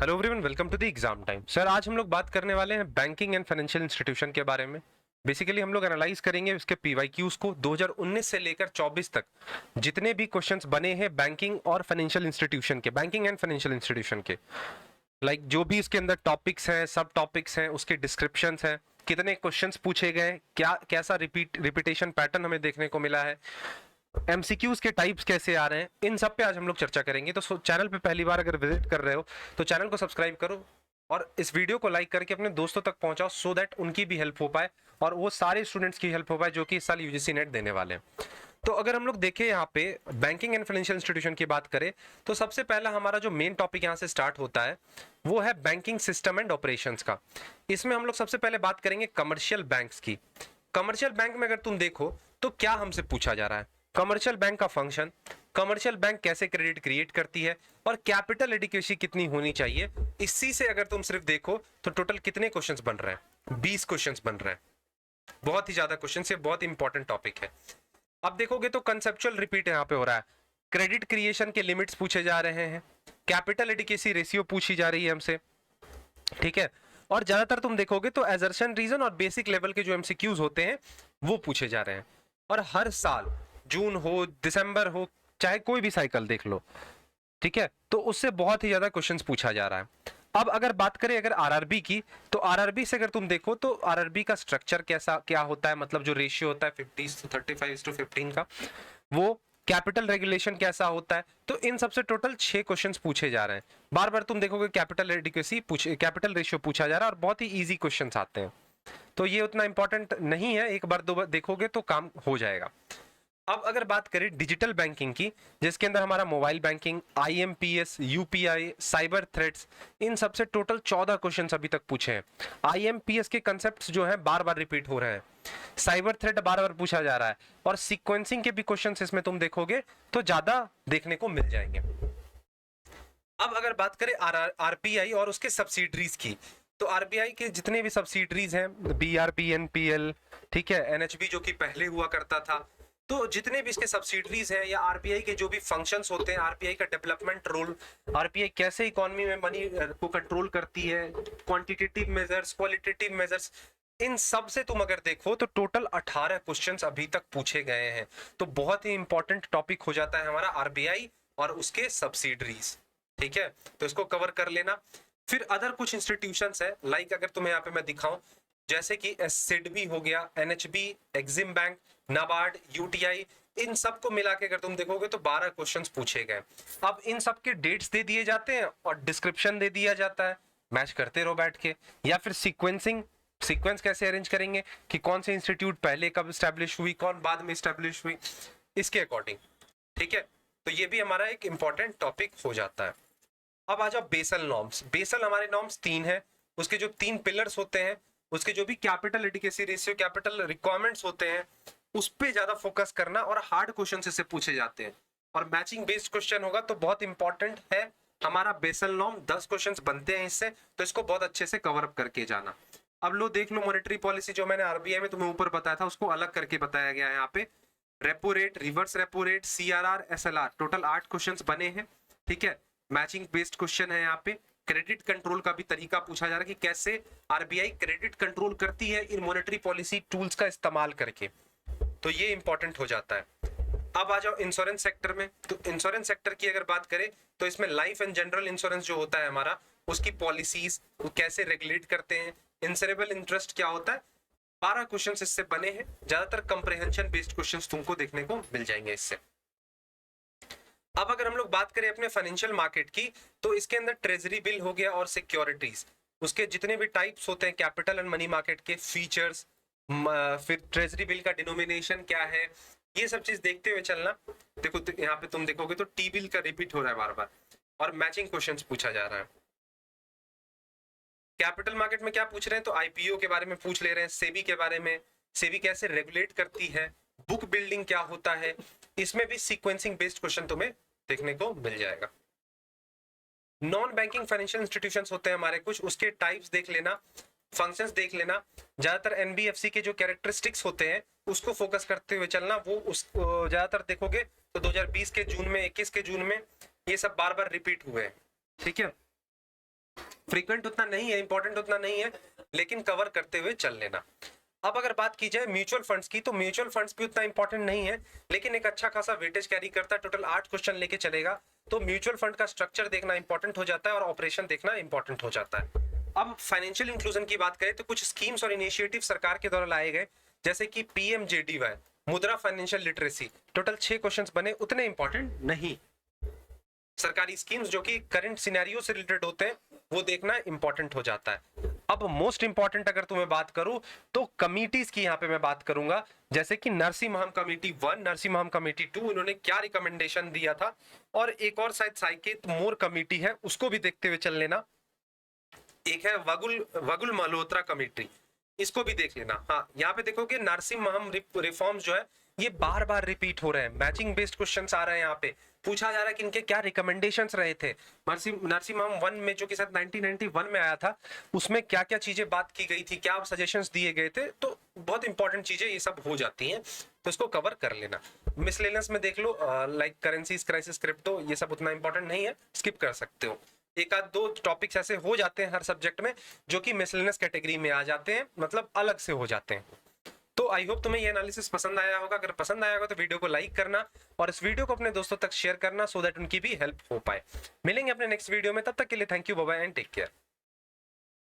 Hello everyone, welcome to the exam time. Sir, आज हम लोग बात करने वाले हैं बैंकिंग एंड फाइनेंशियल इंस्टीट्यूशन के बारे में। बेसिकली हम लोग एनालाइज करेंगे उसके पीवाईक्यूज को 2019 से लेकर 24 तक जितने भी क्वेश्चंस बने हैं बैंकिंग और फाइनेंशियल इंस्टीट्यूशन के, बैंकिंग एंड फाइनेंशियल इंस्टीट्यूशन के, लाइक जो भी इसके अंदर टॉपिक्स हैं, सब टॉपिक्स हैं, उसके डिस्क्रिप्शंस हैं, कितने क्वेश्चंस पूछे गए, क्या कैसा रिपीटेशन पैटर्न हमें देखने को मिला है, एमसीक्यूज के टाइप्स कैसे आ रहे हैं, इन सब पे आज हम लोग चर्चा करेंगे। तो चैनल पे पहली बार अगर विजिट कर रहे हो तो चैनल को सब्सक्राइब करो और इस वीडियो को लाइक करके अपने दोस्तों तक पहुंचाओ, सो दैट उनकी भी हेल्प हो पाए और वो सारे स्टूडेंट्स की हेल्प हो पाए जो कि इस साल यूजीसी नेट देने वाले हैं। तो अगर हम लोग देखें यहाँ पे बैंकिंग एंड फाइनेंशियल इंस्टीट्यूशन की बात करें तो सबसे पहला हमारा जो मेन टॉपिक यहाँ से स्टार्ट होता है वो है बैंकिंग सिस्टम एंड ऑपरेशंस का। इसमें हम लोग सबसे पहले बात करेंगे कमर्शियल बैंक्स की। कमर्शियल बैंक में अगर तुम देखो तो क्या हमसे पूछा जा रहा है, कमर्शियल बैंक का फंक्शन, कमर्शियल बैंक कैसे क्रेडिट क्रिएट करती है और कैपिटल एडिक्वेसी कितनी होनी चाहिए। इसी से अगर तुम सिर्फ देखो तो टोटल कितने क्वेश्चंस बन रहे हैं, 20 क्वेश्चंस बन रहे हैं। बहुत ही ज्यादा क्वेश्चंस, ये बहुत इंपॉर्टेंट टॉपिक है। अब देखोगे तो कंसेप्चुअल रिपीट यहाँ पे हो रहा है, क्रेडिट क्रिएशन के लिमिट्स पूछे जा रहे हैं, कैपिटल एडिक्वेसी रेशियो पूछी जा रही है हमसे, ठीक है। और ज्यादातर तुम देखोगे तो एजर्शन रीजन और बेसिक लेवल के जो एमसीक्यूज होते हैं वो पूछे जा रहे हैं। और हर साल जून हो, दिसंबर हो, चाहे कोई भी साइकिल देख लो, ठीक है, तो उससे बहुत ही ज्यादा क्वेश्चंस पूछा जा रहा है। अब अगर बात करें अगर आरआरबी की, तो आरआरबी से अगर तुम देखो तो आरआरबी का स्ट्रक्चर कैसा क्या होता है, मतलब जो रेशियो होता है 50:35:15 का, वो कैपिटल रेगुलेशन कैसा होता है, तो इन सबसे टोटल 6 क्वेश्चंस पूछे जा रहे हैं। बार बार तुम देखोगे कैपिटल एडिक्वेसी कैपिटल रेशियो पूछा जा रहा है और बहुत ही इजी क्वेश्चंस आते हैं, तो ये उतना इंपॉर्टेंट नहीं है, एक बार दो बार देखोगे तो काम हो जाएगा। अब अगर बात करें डिजिटल बैंकिंग की, जिसके अंदर हमारा mobile banking, IMPS, UPI, cyber threats, इन सबसे टोटल 14 क्वेश्चन अभी तक पूछे हैं। आईएमपीएस के कंसेप्ट जो है बार बार रिपीट हो रहे हैं, साइबर थ्रेट बार बार पूछा जा रहा है और सीक्वेंसिंग के भी क्वेश्चन इसमें तुम देखोगे तो ज्यादा देखने को मिल जाएंगे। अब अगर बात करें आरबीआई और उसके सब्सिडरीज की, तो आरबीआई के जितने भी सब्सिडरीज हैं, बीआरपी, एनपीएल, ठीक है, एनएचबी जो कि पहले हुआ करता था, तो जितने भी इसके सब्सिडरीज हैं या आरबीआई के जो भी फंक्शंस होते हैं, आरबीआई का डेवलपमेंट रोल, आरबीआई कैसे इकोनॉमी में मनी को कंट्रोल करती है, क्वांटिटेटिव मेजर्स, क्वालिटेटिव मेजर्स, इन सब से तुम अगर देखो तो टोटल 18 क्वेश्चंस अभी तक पूछे गए हैं। तो बहुत ही इंपॉर्टेंट टॉपिक हो जाता है हमारा आरबीआई और उसके सब्सिडरीज, ठीक है, तो इसको कवर कर लेना। फिर अदर कुछ इंस्टीट्यूशंस है, लाइक अगर तुम्हें यहाँ पे मैं दिखाऊं, जैसे कि सिडबी हो गया, NHB, EXIM bank, NABARD, UTI, इन सब को मिला के अगर तुम देखोगे तो 12 क्वेश्चंस पूछे गए। अब इन सब के डेट्स दे दिए जाते हैं और डिस्क्रिप्शन दे दिया जाता है, मैच करते रहो बैठ के, या फिर सीक्वेंस कैसे अरेंज करेंगे कि कौन से इंस्टीट्यूट पहले कब स्टैब्लिश हुई, कौन बाद में स्टैब्लिश हुई, इसके अकॉर्डिंग, ठीक है। तो ये भी हमारा एक इंपॉर्टेंट टॉपिक हो जाता है। अब आ जाओ बेसल नॉर्म्स। बेसल हमारे नॉर्म्स 3 है, उसके जो 3 पिलर्स होते हैं, उसके जो भी capital adequacy ratio, capital requirements होते हैं, उस पे ज्यादा फोकस करना और हार्ड क्वेश्चन इससे पूछे जाते हैं और मैचिंग बेस्ड क्वेश्चन होगा तो बहुत इंपॉर्टेंट है हमारा बेसल नॉर्म। 10 क्वेश्चंस बनते हैं इससे, तो इसको बहुत अच्छे से कवर अप करके जाना। अब लो देख लो मॉनेटरी पॉलिसी, जो मैंने आरबीआई में तुम्हें ऊपर बताया था उसको अलग करके बताया गया है यहाँ पे। Repo rate, reverse repo rate, CRR, SLR, total 8 questions बने हैं, ठीक है। मैचिंग बेस्ड क्वेश्चन है यहाँ पे। क्रेडिट कंट्रोल का भी तरीका पूछा जा रहा है कि कैसे आरबीआई क्रेडिट कंट्रोल करती है इन मॉनेटरी पॉलिसी टूल्स का इस्तेमाल करके, तो ये इंपॉर्टेंट हो जाता है। अब आ जाओ इंश्योरेंस सेक्टर में, तो इंश्योरेंस सेक्टर की अगर बात करें तो इसमें लाइफ एंड जनरल इंश्योरेंस जो होता है हमारा, उसकी पॉलिसीज वो कैसे रेगुलेट करते हैं, इंश्योरेबल इंटरेस्ट क्या होता है, 12 क्वेश्चंस इससे बने हैं। ज्यादातर कंप्रिहेंशन बेस्ड क्वेश्चंस तुमको देखने को मिल जाएंगे इससे। अब अगर हम लोग बात करें अपने फाइनेंशियल मार्केट की, तो इसके अंदर ट्रेजरी बिल हो गया और सिक्योरिटीज, उसके जितने भी टाइप्स होते हैं, कैपिटल एंड मनी मार्केट के फीचर्स, फिर ट्रेजरी बिल का डिनोमिनेशन क्या है, ये सब चीज देखते हुए चलना। देखो यहाँ पे तुम देखोगे तो टी बिल का रिपीट हो रहा है बार बार और मैचिंग क्वेश्चंस पूछा जा रहा है। कैपिटल मार्केट में क्या पूछ रहे हैं, तो आईपीओ के बारे में पूछ ले रहे हैं, सेबी के बारे में, सेबी कैसे रेगुलेट करती है, बुक बिल्डिंग क्या होता है, इसमें भी सीक्वेंसिंग बेस्ड क्वेश्चन तुम्हें देखने को मिल जाएगा। नॉन बैंकिंग फाइनेंशियल इंस्टीट्यूशंस होते हैं हमारे कुछ, उसके टाइप्स देख लेना, फंक्शंस देख लेना। ज्यादातर एनबीएफसी के जो कैरेक्टरिस्टिक्स होते हैं उसको फोकस करते हुए चलना, वो उस ज्यादातर देखोगे तो 2020 के जून में, 21 के जून में ये सब बार बार रिपीट हुए हैं, ठीक है। फ्रीक्वेंट उतना नहीं है, इंपॉर्टेंट उतना नहीं है, लेकिन कवर करते हुए चल लेना। अब अगर बात की जाए म्यूचुअल फंड्स की, तो म्यूचुअल फंड्स भी उतना इंपॉर्टेंट नहीं है, लेकिन एक अच्छा खासा वेटेज कैरी करता है, टोटल 8 क्वेश्चन लेके चलेगा। तो म्यूचुअल फंड का स्ट्रक्चर देखना इंपॉर्टेंट हो जाता है और ऑपरेशन देखना इंपॉर्टेंट हो जाता है। अब फाइनेंशियल इंक्लूजन की बात करें तो कुछ स्कीम्स और इनिशिएटिव सरकार के द्वारा लाए गए, जैसे कि पीएमजेडीवाई, मुद्रा फाइनेंशियल लिटरेसी, टोटल 6 क्वेश्चंस बने, उतने इंपॉर्टेंट नहीं। सरकारी स्कीम्स जो कि करंट सिनेरियो से रिलेटेड होते हैं, वो देखना इंपॉर्टेंट हो जाता है। अब मोस्ट इंपॉर्टेंट अगर तुम्हें बात करूं तो कमिटीज की यहां पे मैं बात करूंगा, जैसे कि नरसिम्हम कमेटी 1, नरसिम्हम कमेटी 2, इन्होंने क्या रिकमेंडेशन दिया था, और एक और शायद साइकेत मोर कमेटी है, उसको भी देखते हुए चल लेना। एक है वगुल मल्होत्रा कमेटी, इसको भी देख लेना। हाँ, यहाँ पे देखोगे नरसिम्हम रिफॉर्म्स जो है ये बार बार रिपीट हो रहे हैं, मैचिंग बेस्ड क्वेश्चंस आ रहे हैं। यहाँ पे पूछा जा रहा है कि इनके क्या रिकमेंडेशंस रहे थे नरसिम्हम 1 में, जो कि शायद 1991 में आया था, उसमें क्या क्या चीजें बात की गई थी, क्या सजेशंस दिए गए थे। तो बहुत इंपॉर्टेंट चीजें ये सब हो जाती हैं, तो इसको कवर कर लेना। मिसलेनियस में देख लो, लाइक करेंसीज, क्राइसिस, क्रिप्टो, ये सब उतना इंपॉर्टेंट नहीं है, स्किप कर सकते हो। एक आध दो टॉपिक्स ऐसे हो जाते हैं हर सब्जेक्ट में जो कि मिसलेनियस कैटेगरी में आ जाते हैं, मतलब अलग से हो जाते हैं। तो आई होप तुम्हें ये एनालिसिस पसंद आया होगा। अगर पसंद आया होगा तो वीडियो को लाइक करना और इस वीडियो को अपने दोस्तों तक शेयर करना, सो दैट उनकी भी हेल्प हो पाए। मिलेंगे अपने नेक्स्ट वीडियो में, तब तक के लिए thank you, bye bye and take care.